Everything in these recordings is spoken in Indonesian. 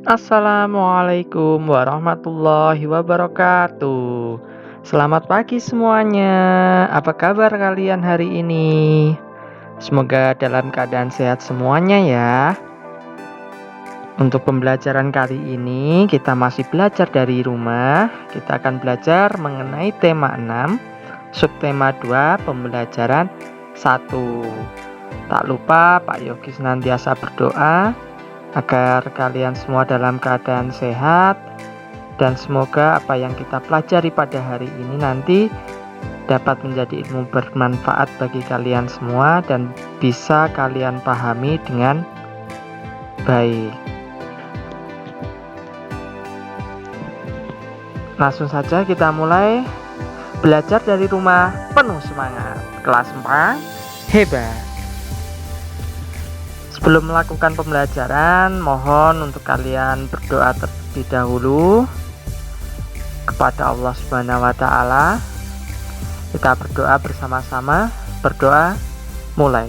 Assalamualaikum warahmatullahi wabarakatuh. Selamat pagi semuanya. Apa kabar kalian hari ini? Semoga dalam keadaan sehat semuanya ya. Untuk pembelajaran kali ini kita masih belajar dari rumah. Kita akan belajar mengenai tema 6, subtema 2, pembelajaran 1. Tak lupa Pak Yogi senantiasa berdoa agar kalian semua dalam keadaan sehat, dan semoga apa yang kita pelajari pada hari ini nanti dapat menjadi ilmu bermanfaat bagi kalian semua dan bisa kalian pahami dengan baik. Langsung saja kita mulai belajar dari rumah penuh semangat. Kelas 4, hebat. Sebelum melakukan pembelajaran, mohon untuk kalian berdoa terlebih dahulu kepada Allah Subhanahu wa taala. Kita berdoa bersama-sama. Berdoa mulai.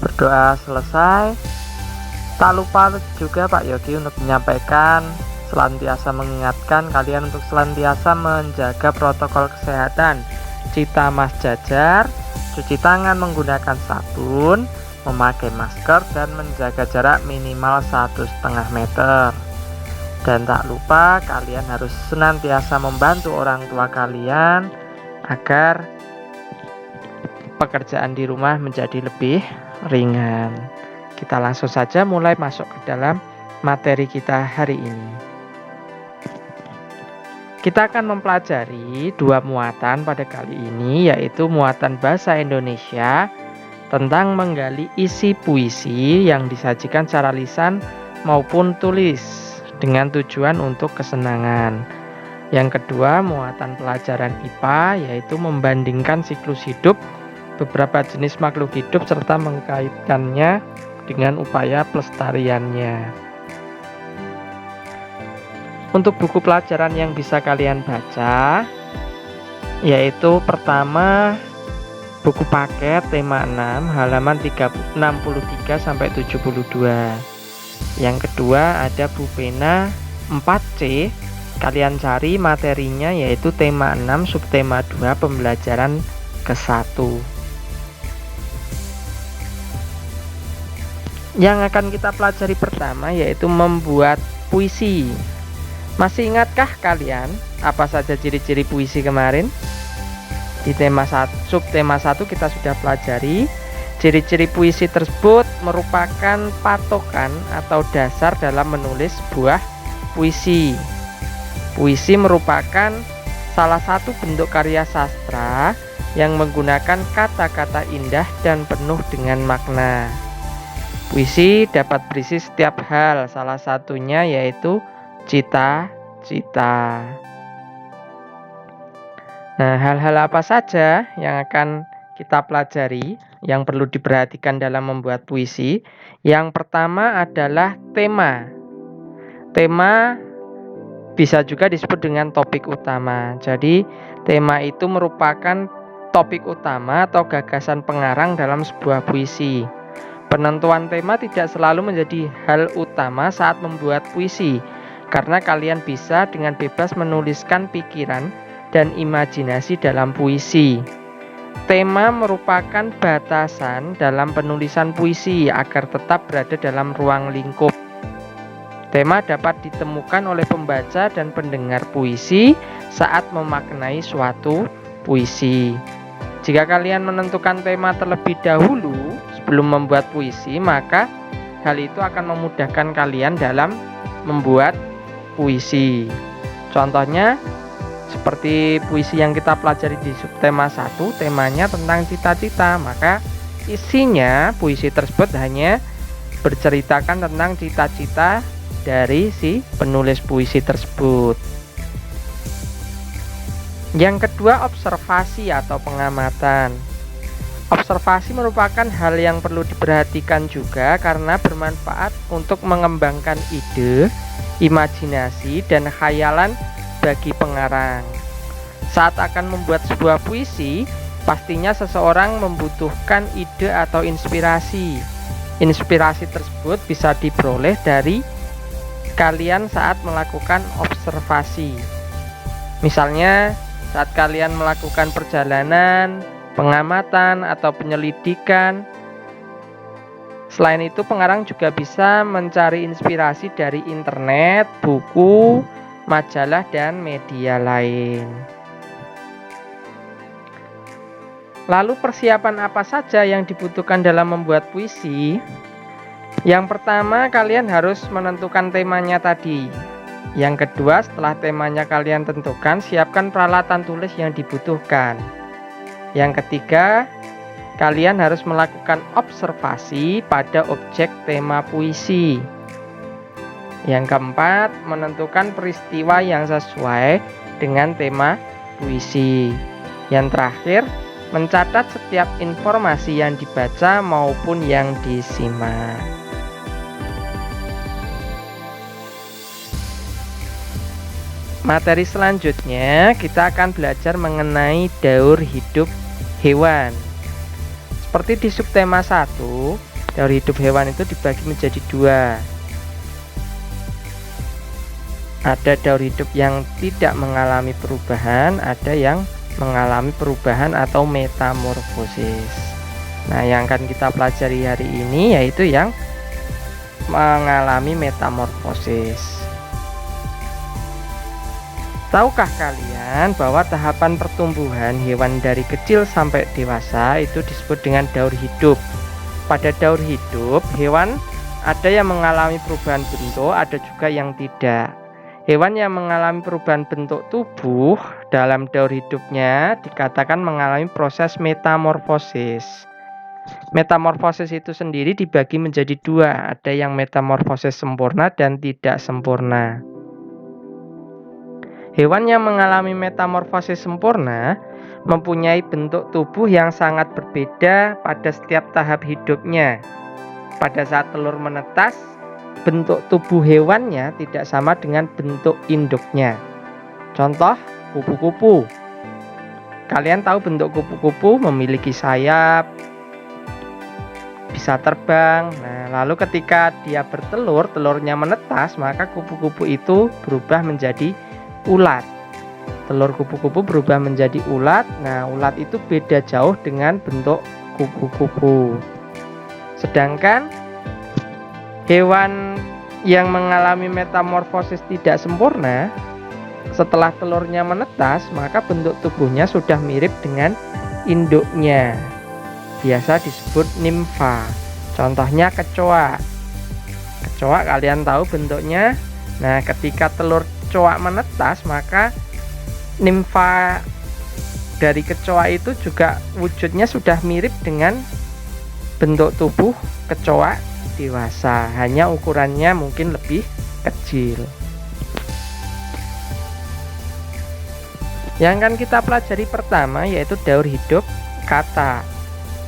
Berdoa selesai. Tak lupa juga Pak Yogi untuk menyampaikan, senantiasa mengingatkan kalian untuk senantiasa menjaga protokol kesehatan. Cita mas jajar, cuci tangan menggunakan sabun, memakai masker, dan menjaga jarak minimal 1,5 meter. Dan tak lupa kalian harus senantiasa membantu orang tua kalian agar pekerjaan di rumah menjadi lebih ringan. Kita langsung saja mulai masuk ke dalam materi kita hari ini. Kita akan mempelajari 2 muatan pada kali ini, yaitu muatan bahasa Indonesia tentang menggali isi puisi yang disajikan secara lisan maupun tulis dengan tujuan untuk kesenangan. Yang kedua, muatan pelajaran IPA, yaitu membandingkan siklus hidup beberapa jenis makhluk hidup serta mengkaitkannya dengan upaya pelestariannya. Untuk buku pelajaran yang bisa kalian baca, yaitu pertama buku paket tema 6 halaman 63 sampai 72. Yang kedua ada Bu Pena 4C. Kalian cari materinya yaitu tema 6 subtema 2 pembelajaran ke-1. Yang akan kita pelajari pertama yaitu membuat puisi. Masih ingatkah kalian apa saja ciri-ciri puisi kemarin? Di subtema 1 kita sudah pelajari. Ciri-ciri puisi tersebut merupakan patokan atau dasar dalam menulis sebuah puisi. Puisi merupakan salah satu bentuk karya sastra yang menggunakan kata-kata indah dan penuh dengan makna. Puisi dapat berisi setiap hal, salah satunya yaitu cita-cita. Nah, hal-hal apa saja yang akan kita pelajari yang perlu diperhatikan dalam membuat puisi? Yang pertama adalah tema. Tema bisa juga disebut dengan topik utama. Jadi, tema itu merupakan topik utama atau gagasan pengarang dalam sebuah puisi. Penentuan tema tidak selalu menjadi hal utama saat membuat puisi, karena kalian bisa dengan bebas menuliskan pikiran dan imajinasi dalam puisi. Tema merupakan batasan dalam penulisan puisi agar tetap berada dalam ruang lingkup. Tema dapat ditemukan oleh pembaca dan pendengar puisi saat memaknai suatu puisi. Jika kalian menentukan tema terlebih dahulu sebelum membuat puisi, maka hal itu akan memudahkan kalian dalam membuat puisi. Contohnya seperti puisi yang kita pelajari di subtema 1, temanya tentang cita-cita, maka isinya puisi tersebut hanya berceritakan tentang cita-cita dari si penulis puisi tersebut. Yang kedua, observasi atau pengamatan. Observasi merupakan hal yang perlu diperhatikan juga karena bermanfaat untuk mengembangkan ide, imajinasi, dan khayalan bagi pengarang. Saat akan membuat sebuah puisi, pastinya seseorang membutuhkan ide atau inspirasi. Inspirasi tersebut bisa diperoleh dari kalian saat melakukan observasi. Misalnya saat kalian melakukan perjalanan, pengamatan, atau penyelidikan. Selain itu, pengarang juga bisa mencari inspirasi dari internet, buku, majalah, dan media lain. Lalu persiapan apa saja yang dibutuhkan dalam membuat puisi? Yang pertama, kalian harus menentukan temanya tadi. Yang kedua, setelah temanya kalian tentukan, siapkan peralatan tulis yang dibutuhkan. Yang ketiga, kalian harus melakukan observasi pada objek tema puisi. Yang keempat, menentukan peristiwa yang sesuai dengan tema puisi. Yang terakhir, mencatat setiap informasi yang dibaca maupun yang disimak. Materi selanjutnya kita akan belajar mengenai daur hidup hewan. Seperti di subtema 1, daur hidup hewan itu dibagi menjadi 2. Ada daur hidup yang tidak mengalami perubahan, ada yang mengalami perubahan atau metamorfosis. Nah, yang akan kita pelajari hari ini yaitu yang mengalami metamorfosis. Tahukah kalian bahwa tahapan pertumbuhan hewan dari kecil sampai dewasa itu disebut dengan daur hidup? Pada daur hidup, hewan ada yang mengalami perubahan bentuk, ada juga yang tidak. Hewan yang mengalami perubahan bentuk tubuh dalam daur hidupnya dikatakan mengalami proses metamorfosis. Metamorfosis itu sendiri dibagi menjadi 2, ada yang metamorfosis sempurna dan tidak sempurna. Hewan yang mengalami metamorfosis sempurna mempunyai bentuk tubuh yang sangat berbeda pada setiap tahap hidupnya. Pada saat telur menetas, bentuk tubuh hewannya tidak sama dengan bentuk induknya. Contoh, kupu-kupu. Kalian tahu bentuk kupu-kupu memiliki sayap, bisa terbang. Nah, lalu ketika dia bertelur, telurnya menetas, maka kupu-kupu itu berubah menjadi ulat. Telur kupu-kupu berubah menjadi ulat. Nah, ulat itu beda jauh dengan bentuk kupu-kupu. Sedangkan hewan yang mengalami metamorfosis tidak sempurna, setelah telurnya menetas, maka bentuk tubuhnya sudah mirip dengan induknya. Biasa disebut nimfa. Contohnya kecoa. Kecoa kalian tahu bentuknya. Nah, ketika telur kecoa menetas, maka nimfa dari kecoa itu juga wujudnya sudah mirip dengan bentuk tubuh kecoa dewasa, hanya ukurannya mungkin lebih kecil. Yang akan kita pelajari pertama yaitu daur hidup kata.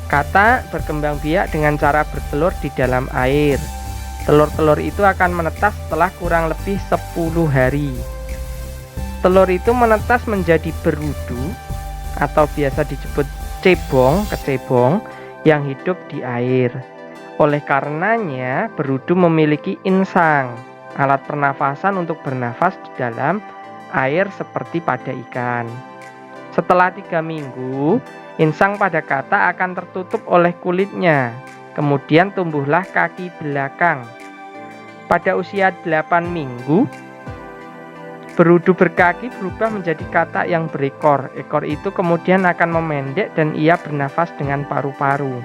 Kata berkembang biak dengan cara bertelur di dalam air. Telur-telur itu akan menetas setelah kurang lebih 10 hari. Telur itu menetas menjadi berudu atau biasa disebut cebong, kecebong yang hidup di air. Oleh karenanya, berudu memiliki insang, alat pernafasan untuk bernafas di dalam air seperti pada ikan. Setelah 3 minggu, insang pada kata akan tertutup oleh kulitnya. Kemudian tumbuhlah kaki belakang. Pada usia 8 minggu, berudu berkaki berubah menjadi katak yang berekor. Ekor itu kemudian akan memendek dan ia bernafas dengan paru-paru.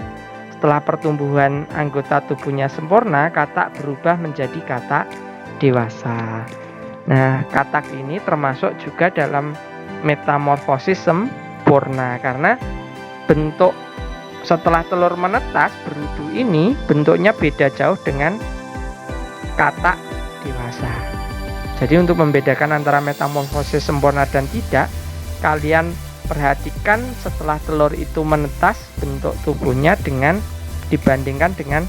Setelah pertumbuhan anggota tubuhnya sempurna, katak berubah menjadi katak dewasa. Nah, katak ini termasuk juga dalam metamorfosis sempurna karena bentuk setelah telur menetas, berudu ini bentuknya beda jauh dengan katak dewasa. Jadi untuk membedakan antara metamorfosis sempurna dan tidak, kalian perhatikan setelah telur itu menetas bentuk tubuhnya dibandingkan dengan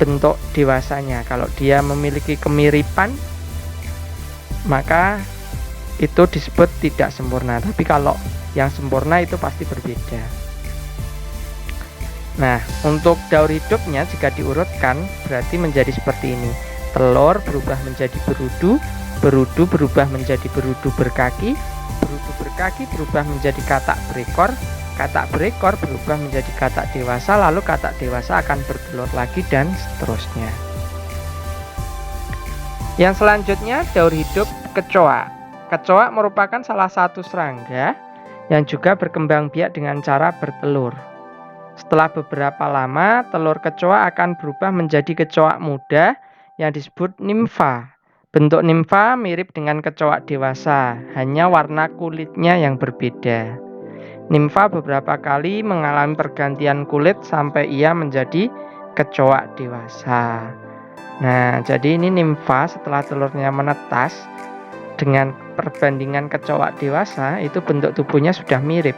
bentuk dewasanya. Kalau dia memiliki kemiripan, maka itu disebut tidak sempurna. Tapi kalau yang sempurna itu pasti berbeda. Nah, untuk daur hidupnya jika diurutkan berarti menjadi seperti ini. Telur berubah menjadi berudu, berudu berubah menjadi berudu berkaki, berudu berkaki berubah menjadi katak berekor, katak berekor berubah menjadi katak dewasa, lalu katak dewasa akan bertelur lagi dan seterusnya. Yang selanjutnya daur hidup kecoa. Kecoa merupakan salah satu serangga yang juga berkembang biak dengan cara bertelur. Setelah beberapa lama, telur kecoa akan berubah menjadi kecoa muda yang disebut nimfa. Bentuk nimfa mirip dengan kecoa dewasa, hanya warna kulitnya yang berbeda. Nimfa beberapa kali mengalami pergantian kulit sampai ia menjadi kecoa dewasa. Nah, jadi ini nimfa setelah telurnya menetas, dengan perbandingan kecoa dewasa itu bentuk tubuhnya sudah mirip.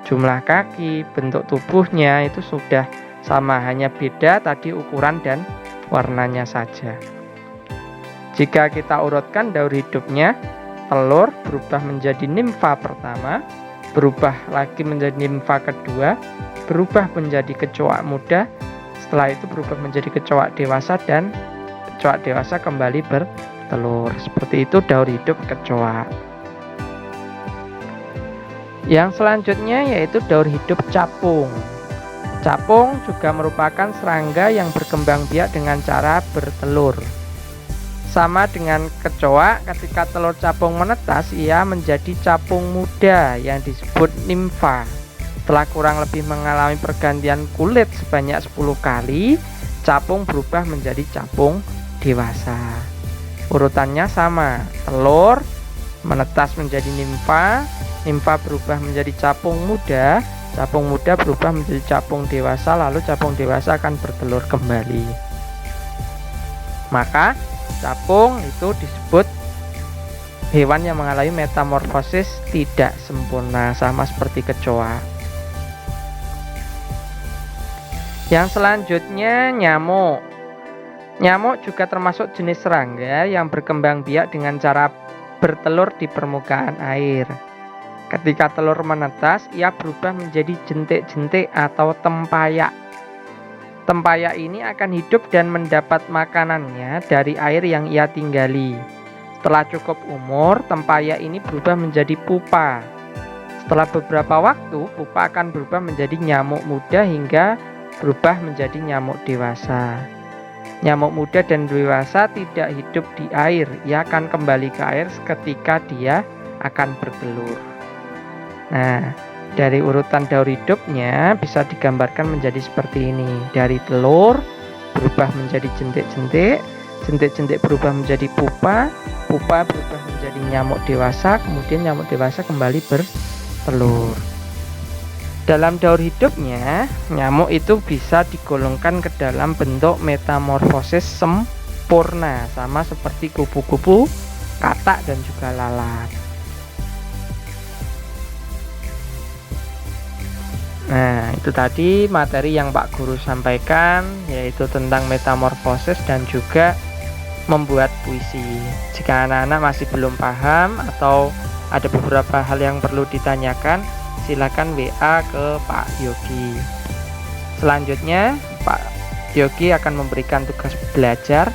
Jumlah kaki, bentuk tubuhnya itu sudah sama, hanya beda tadi ukuran dan warnanya saja. Jika kita urutkan daur hidupnya, telur berubah menjadi nimfa pertama, berubah lagi menjadi nimfa kedua, berubah menjadi kecoa muda, setelah itu berubah menjadi kecoa dewasa, dan kecoa dewasa kembali bertelur. Seperti itu daur hidup kecoa. Yang selanjutnya yaitu daur hidup capung. Capung juga merupakan serangga yang berkembang biak dengan cara bertelur. Sama dengan kecoa, ketika telur capung menetas, ia menjadi capung muda yang disebut nimfa. Setelah kurang lebih mengalami pergantian kulit sebanyak 10 kali, capung berubah menjadi capung dewasa. Urutannya sama, telur menetas menjadi nimfa, nimfa berubah menjadi capung muda berubah menjadi capung dewasa, lalu capung dewasa akan bertelur kembali. Maka capung itu disebut hewan yang mengalami metamorfosis tidak sempurna, sama seperti kecoa. Yang selanjutnya nyamuk. Nyamuk juga termasuk jenis serangga yang berkembang biak dengan cara bertelur di permukaan air. Ketika telur menetas, ia berubah menjadi jentik-jentik atau tempayak. Tempayak ini akan hidup dan mendapat makanannya dari air yang ia tinggali. Setelah cukup umur, tempayak ini berubah menjadi pupa. Setelah beberapa waktu, pupa akan berubah menjadi nyamuk muda hingga berubah menjadi nyamuk dewasa. Nyamuk muda dan dewasa tidak hidup di air, ia akan kembali ke air ketika dia akan bertelur. Nah, dari urutan daur hidupnya bisa digambarkan menjadi seperti ini. Dari telur berubah menjadi jentik-jentik, jentik-jentik berubah menjadi pupa, pupa berubah menjadi nyamuk dewasa, kemudian nyamuk dewasa kembali bertelur. Dalam daur hidupnya, nyamuk itu bisa digolongkan ke dalam bentuk metamorfosis sempurna, sama seperti kupu-kupu, katak, dan juga lalat. Nah, itu tadi materi yang Pak Guru sampaikan, yaitu tentang metamorfosis dan juga membuat puisi. Jika anak-anak masih belum paham atau ada beberapa hal yang perlu ditanyakan, silakan WA ke Pak Yogi. Selanjutnya, Pak Yogi akan memberikan tugas belajar.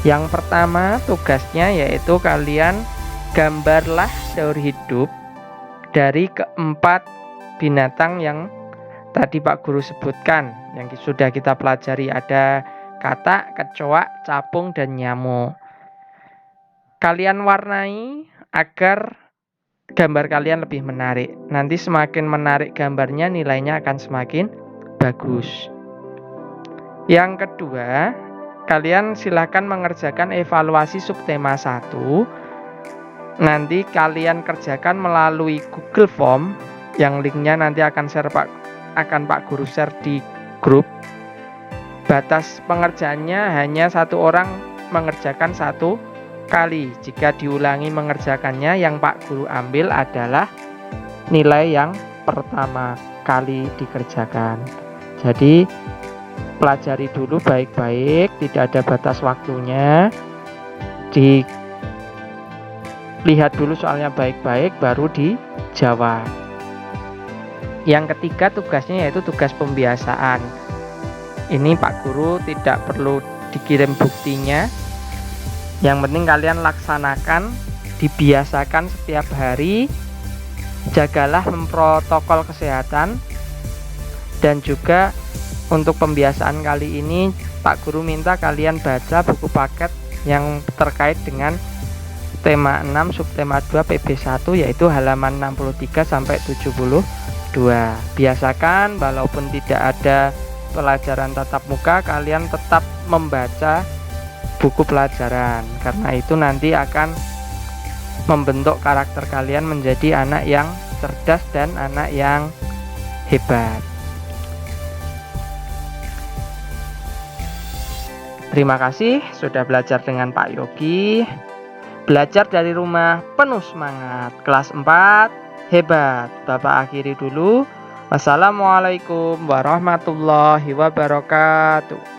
Yang pertama, tugasnya yaitu kalian gambarlah daur hidup dari keempat binatang yang tadi Pak Guru sebutkan, yang sudah kita pelajari, ada katak, kecoa, capung, dan nyamuk. Kalian warnai agar gambar kalian lebih menarik. Nanti semakin menarik gambarnya, nilainya akan semakin bagus. Yang kedua, kalian silakan mengerjakan evaluasi subtema 1. Nanti kalian kerjakan melalui Google Form, yang linknya nanti akan Pak Guru share di grup. Batas pengerjaannya hanya 1 orang mengerjakan 1 kali. Jika diulangi mengerjakannya, yang Pak Guru ambil adalah nilai yang pertama kali dikerjakan. Jadi pelajari dulu baik-baik, tidak ada batas waktunya. Dilihat dulu soalnya baik-baik, baru dijawab. Yang ketiga tugasnya yaitu tugas pembiasaan. Ini Pak Guru tidak perlu dikirim buktinya. Yang penting kalian laksanakan, dibiasakan setiap hari. Jagalah protokol kesehatan. Dan juga untuk pembiasaan kali ini Pak Guru minta kalian baca buku paket yang terkait dengan tema 6 subtema 2 PB1 yaitu halaman 63 sampai 72. Biasakan walaupun tidak ada pelajaran tatap muka, kalian tetap membaca buku pelajaran. Karena itu nanti akan membentuk karakter kalian menjadi anak yang cerdas dan anak yang hebat. Terima kasih sudah belajar dengan Pak Yogi. Belajar dari rumah penuh semangat. Kelas 4 hebat. Bapak akhiri dulu. Wassalamualaikum warahmatullahi wabarakatuh.